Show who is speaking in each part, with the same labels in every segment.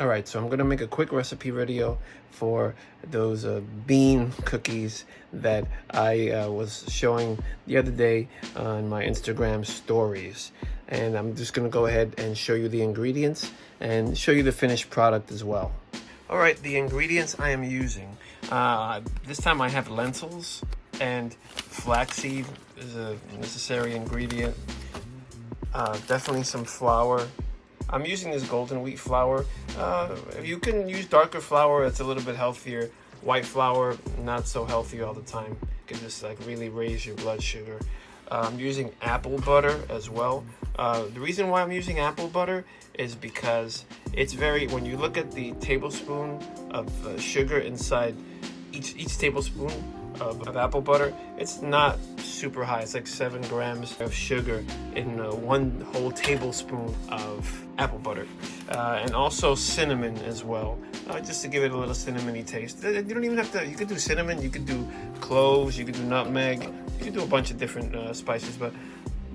Speaker 1: Alright, so I'm going to make a quick recipe video for those bean cookies that I was showing the other day on my Instagram stories. And I'm just going to go ahead and show you the ingredients and show you the finished product as well. Alright, the ingredients I am using. This time I have lentils and flaxseed is a necessary ingredient. Definitely some flour. I'm using this golden wheat flour. You can use darker flour, it's a little bit healthier. White flour, not so healthy all the time. It can just like really raise your blood sugar. I'm using apple butter as well. The reason why I'm using apple butter is because it's when you look at the tablespoon of sugar inside each tablespoon of apple butter, it's not super high. It's like 7 grams of sugar in 1 whole tablespoon of apple butter, and also cinnamon as well, just to give it a little cinnamony taste. You don't even have to. You could do cinnamon, you could do cloves, you could do nutmeg, you could do a bunch of different spices, but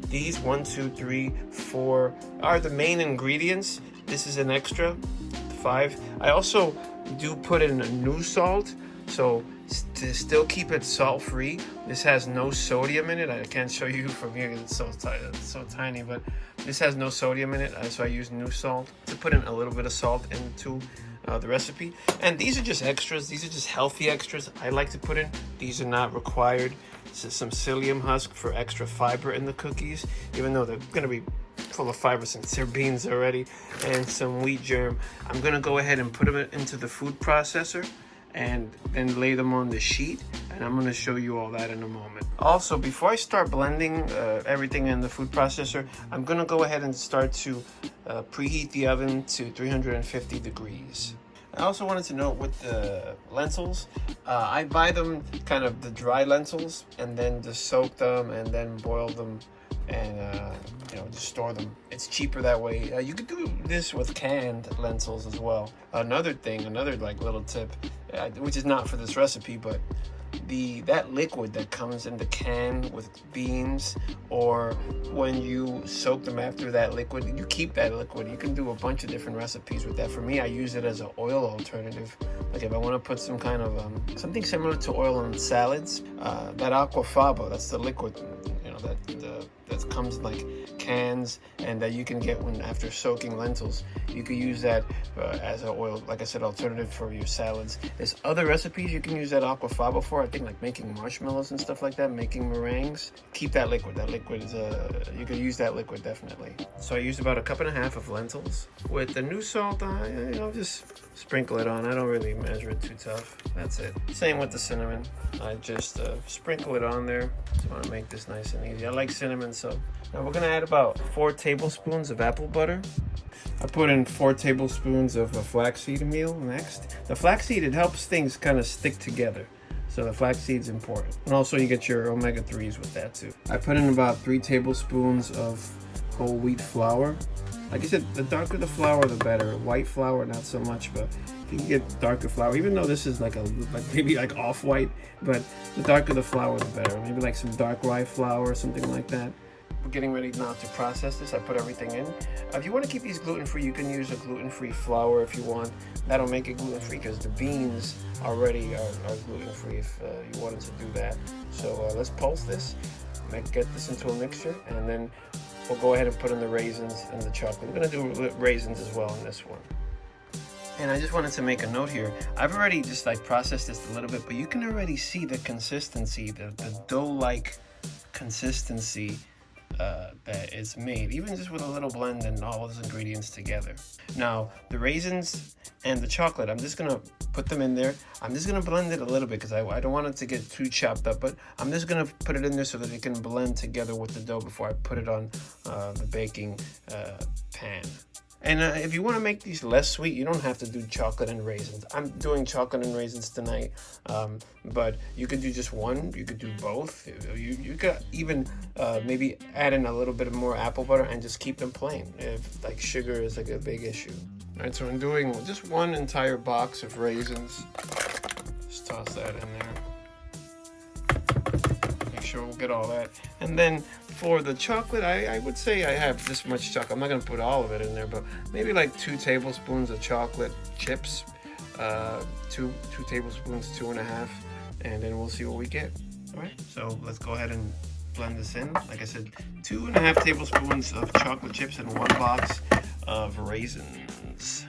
Speaker 1: these 1, 2, 3, 4 are the main ingredients. This is an extra 5. I also do put in a new salt, so to still keep it salt-free. This has no sodium in it. I can't show you from here because it's so tiny, but this has no sodium in it, so I use new salt to put in a little bit of salt into the recipe. And these are just extras. These are just healthy extras I like to put in. These are not required. This is some psyllium husk for extra fiber in the cookies, even though they're going to be full of fiber since they're beans already, and some wheat germ. I'm going to go ahead and put them into the food processor and then lay them on the sheet, and I'm going to show you all that in a moment. Also, before I start blending everything in the food processor, I'm going to go ahead and start to preheat the oven to 350 degrees. I also wanted to note with the lentils, I buy them kind of the dry lentils and then just soak them and then boil them and just store them. It's cheaper that way. You could do this with canned lentils as well. Another like little tip, which is not for this recipe, but that liquid that comes in the can with beans, or when you soak them after that liquid, you keep that liquid. You can do a bunch of different recipes with that. For me, I use it as an oil alternative. Like if I want to put some kind of something similar to oil on salads, that aquafaba, that's the liquid, that comes in like cans and that you can get after soaking lentils. You could use that as an oil, like I said, alternative for your salads. There's other recipes you can use that aquafaba for. I think like making marshmallows and stuff like that, making meringues. Keep that liquid. That liquid is you could use that liquid definitely. So I used about 1.5 cups of lentils. With the new salt, just sprinkle it on. I don't really measure it too tough. That's it. Same with the cinnamon. I just sprinkle it on there. Just want to make this nice and easy. I like cinnamon, so now we're gonna add about 4 tablespoons of apple butter. I put in 4 tablespoons of flaxseed meal next. The flaxseed, it helps things kind of stick together. So the flaxseed's important. And also you get your omega-3s with that too. I put in about 3 tablespoons of whole wheat flour. Like I said, the darker the flour, the better. White flour, not so much, but if you can get darker flour, even though this is maybe like off-white, but the darker the flour, the better. Maybe like some dark rye flour or something like that. We're getting ready now to process this. I put everything in. If you want to keep these gluten-free, you can use a gluten-free flour if you want. That'll make it gluten-free because the beans already are gluten-free if you wanted to do that. So let's pulse this, get this into a mixture, and then we'll go ahead and put in the raisins and the chocolate. We're going to do raisins as well in this one. And I just wanted to make a note here. I've already just processed this a little bit, but you can already see the consistency, the dough-like consistency that is made, even just with a little blend and all those ingredients together. Now, the raisins and the chocolate, I'm just gonna put them in there. I'm just gonna blend it a little bit because I don't want it to get too chopped up, but I'm just gonna put it in there so that it can blend together with the dough before I put it on the baking pan. And if you want to make these less sweet, you don't have to do chocolate and raisins. I'm doing chocolate and raisins tonight, but you could do just one. You could do both. You could even maybe add in a little bit of more apple butter and just keep them plain if like sugar is like a big issue. All right, so I'm doing just 1 entire box of raisins. Just toss that in there. Make sure we'll get all that. And then For the chocolate, I would say I have this much chocolate. I'm not gonna put all of it in there, but maybe like 2 tablespoons of chocolate chips, 2 tablespoons, 2.5, and then we'll see what we get. All right, so let's go ahead and blend this in. Like I said, 2.5 tablespoons of chocolate chips and 1 box of raisins.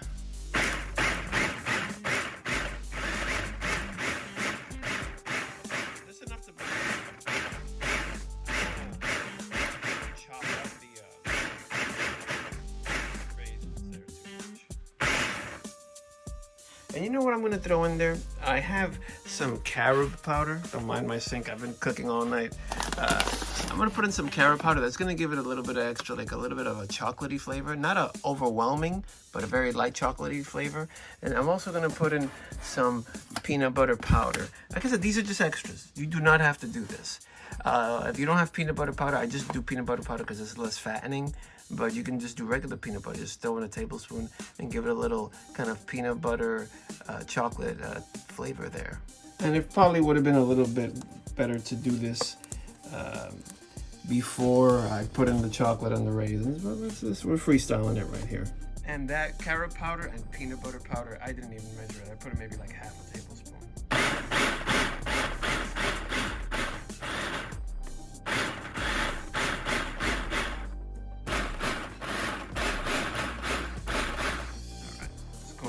Speaker 1: And you know what I'm going to throw in there? I have some carob powder. Don't mind my sink. I've been cooking all night. I'm going to put in some carob powder. That's going to give it a little bit of extra, like a little bit of a chocolatey flavor. Not a overwhelming, but a very light chocolatey flavor. And I'm also going to put in some peanut butter powder. Like I said, these are just extras. You do not have to do this. If you don't have peanut butter powder, I just do peanut butter powder because it's less fattening. But you can just do regular peanut butter. Just throw in a tablespoon and give it a little kind of peanut butter chocolate flavor there. And it probably would have been a little bit better to do this before I put in the chocolate and the raisins. But we're freestyling it right here. And that carob powder and peanut butter powder, I didn't even measure it. I put in maybe like half a tablespoon.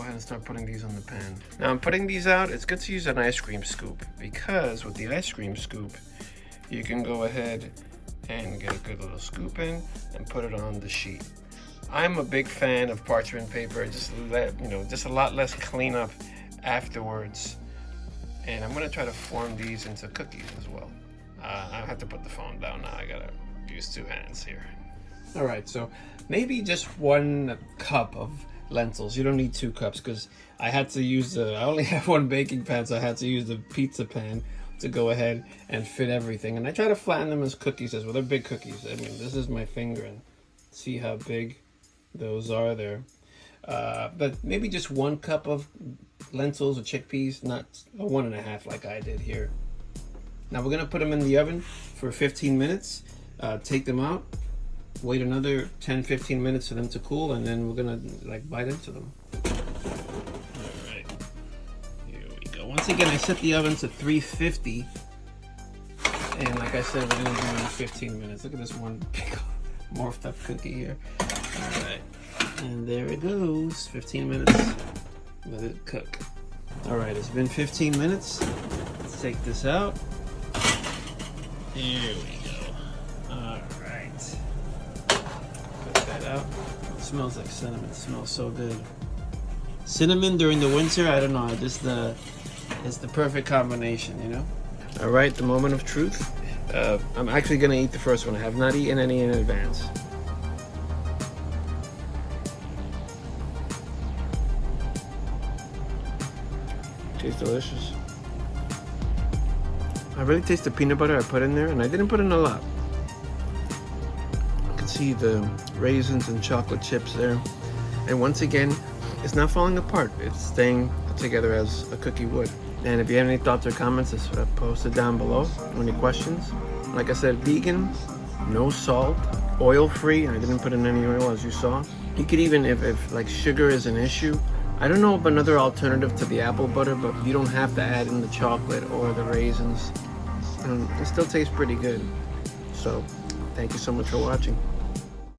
Speaker 1: And start putting these on the pan. Now I'm putting these out. It's good to use an ice cream scoop because with the ice cream scoop, you can go ahead and get a good little scoop in and put it on the sheet. I'm a big fan of parchment paper. Just a lot less cleanup afterwards. And I'm gonna try to form these into cookies as well. I have to put the phone down now. I gotta use 2 hands here. All right, so maybe just 1 cup of lentils. You don't need 2 cups because I had to use I only have 1 baking pan, so I had to use the pizza pan to go ahead and fit everything. And I try to flatten them as cookies as well. They're big cookies. I mean, this is my finger, and see how big those are there. But maybe just 1 cup of lentils or chickpeas, not a 1.5 like I did here. Now we're gonna put them in the oven for 15 minutes. Take them out. Wait another 10-15 minutes for them to cool, and then we're gonna bite into them. All right, here we go. Once again, I set the oven to 350, and like I said, we're gonna do it in 15 minutes. Look at this one big morphed up cookie here. All right, and there it goes. 15 minutes. Let it cook. All right, it's been 15 minutes. Let's take this out. Here we go. All right. Out. It smells like cinnamon. It smells so good. Cinnamon during the winter, I don't know. It's the perfect combination, you know? All right, the moment of truth. I'm actually gonna eat the first one. I have not eaten any in advance. Tastes delicious. I really taste the peanut butter I put in there, and I didn't put in a lot. See the raisins and chocolate chips there, and once again, it's not falling apart. It's staying together as a cookie would. And if you have any thoughts or comments, just post it down below. Any questions? Like I said, vegan, no salt, oil-free. I didn't put in any oil, as you saw. You could even, if like sugar is an issue, I don't know of another alternative to the apple butter, but you don't have to add in the chocolate or the raisins. It still tastes pretty good. So, thank you so much for watching.